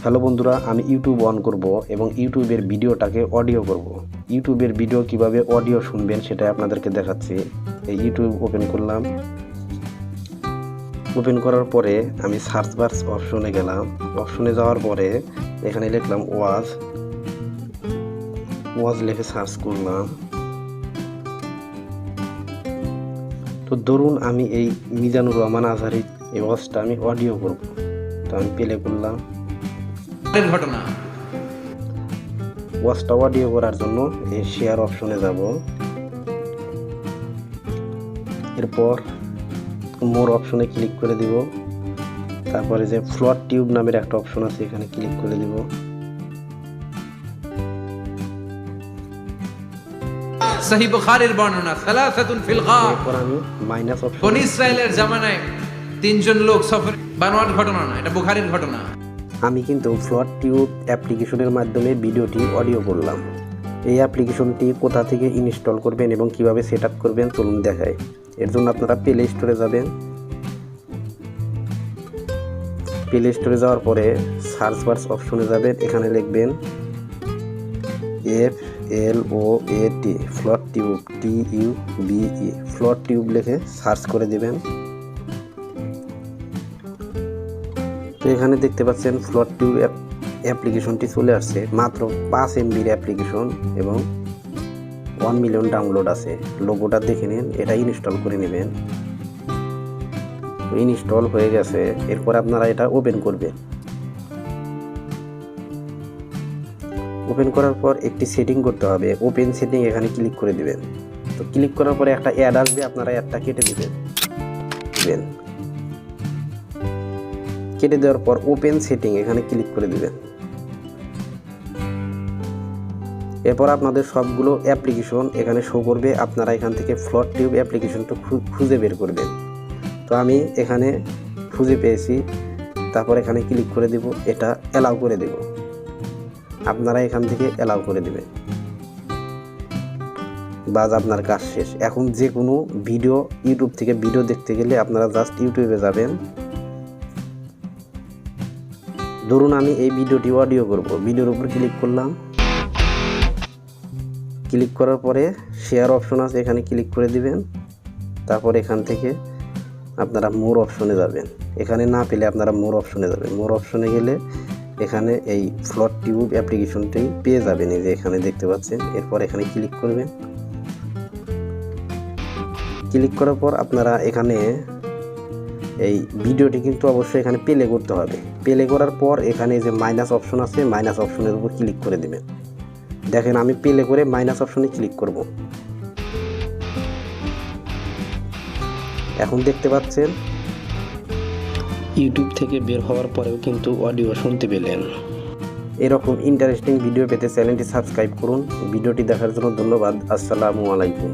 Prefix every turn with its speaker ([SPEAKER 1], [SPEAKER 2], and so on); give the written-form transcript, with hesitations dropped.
[SPEAKER 1] Hello বন্ধুরা, আমি YouTube on করব এবং ইউটিউবের ভিডিওটাকে অডিও করব। ইউটিউবের ভিডিও কিভাবে অডিও শুনবেন সেটা আপনাদেরকে দেখাচ্ছি। এই ইউটিউব ওপেন করলাম। ওপেন করার পরে আমি সার্চ বার অপশনে গেলাম। অপশনে যাওয়ার পরে এখানে লিখলাম ওয়াজ লিখে সার্চ করলাম। তো ধরুন আমি এই মিজানুর রহমান আজহারি এই ওয়াজটা আমি অডিও করব। তো আমি প্লে করলাম।
[SPEAKER 2] ঘটনা
[SPEAKER 1] ওয়াজটা অডিও করার জন্য এই শেয়ার অপশনে যাব। এরপর মোর অপশনে ক্লিক করে দিব। তারপরে যে ফ্লট টিউব নামের একটা অপশন আছে এখানে ক্লিক করে দিব।
[SPEAKER 2] সহিহ বুখারীর বর্ণনা সালাসাতুন ফিল গার।
[SPEAKER 1] এরপর আমি মাইনাস অপশন।
[SPEAKER 2] বনি ইসরাইলের জামানায় তিনজন লোক সফর বানোয়াট ঘটনা না, এটা বুখারীর ঘটনা।
[SPEAKER 1] আমি কিন্তু ফ্লট টিউব অ্যাপ্লিকেশনের মাধ্যমে ভিডিওটি অডিও করলাম। এই অ্যাপ্লিকেশনটি কোথা থেকে ইনস্টল করবেন এবং কিভাবে সেট আপ করবেন চলুন দেখাই। এর জন্য আপনারা প্লে স্টোরে যাবেন। প্লে স্টোরে যাওয়ার পরে সার্চ বার অপশনে যাবেন। এখানে লিখবেন FLOAT ফ্লট টিউব TUBE ফ্লট টিউব লিখে সার্চ করে দিবেন। তো এখানে দেখতে পাচ্ছেন ফ্লট টিউব অ্যাপ্লিকেশনটি চলে আসছে। মাত্র 5 MB অ্যাপ্লিকেশন এবং 1 মিলিয়ন ডাউনলোড আছে। লোগোটা দেখে নিন, এটা ইনস্টল করে নেবেন। ইনস্টল হয়ে গেছে। এরপর আপনারা এটা ওপেন করবেন। ওপেন করার পর একটি সেটিং করতে হবে। ওপেন সেটিং এখানে ক্লিক করে দিবেন। তো ক্লিক করার পরে একটা অ্যাড আসবে, আপনারা অ্যাডটা কেটে দিবেন। কেটে দেওয়ার পর ওপেন সেটিং এখানে ক্লিক করে দিবেন। এরপর আপনাদের সবগুলো অ্যাপ্লিকেশন এখানে শো করবে। আপনারা এখান থেকে ফ্লট টিউব অ্যাপ্লিকেশনটা খুঁজে বের করবেন। তো আমি এখানে খুঁজে পেয়েছি। তারপর এখানে ক্লিক করে দেব, এটা অ্যালাউ করে দেব। আপনারা এখান থেকে অ্যালাউ করে দিবেন। বাস আপনার কাজ শেষ। এখন যে কোনো ভিডিও ইউটিউব থেকে ভিডিও দেখতে গেলে আপনারা জাস্ট ইউটিউবে যাবেন। ধরুন আমি এই ভিডিওটি অডিও করব। ভিডিওর উপর ক্লিক করলাম। ক্লিক করার পরে শেয়ার অপশন আছে, এখানে ক্লিক করে দিবেন। তারপর এখান থেকে আপনারা মোর অপশনে যাবেন। এখানে না পেলে আপনারা মোর অপশনে যাবেন। মোর অপশনে গেলে এখানে এই ফ্লট টিউব অ্যাপ্লিকেশনটি পেয়ে যাবেন। এই যে এখানে দেখতে পাচ্ছেন। এরপর এখানে ক্লিক করবেন। ক্লিক করার পর আপনারা এখানে এই ভিডিওটি কিন্তু অবশ্যই এখানে প্লে করতে হবে। প্লে করার পর এখানে যে মাইনাস অপশন আছে, মাইনাস অপশনের উপর ক্লিক করে দিবেন। দেখেন আমি প্লে করে মাইনাস অপশনে ক্লিক করব। এখন দেখতে পাচ্ছেন ইউটিউব থেকে বের হওয়ার পরেও কিন্তু অডিও শুনতে পেলেন। এরকম ইন্টারেস্টিং ভিডিও পেতে চ্যানেলটি সাবস্ক্রাইব করুন। ভিডিওটি দেখার জন্য ধন্যবাদ। আসসালামু আলাইকুম।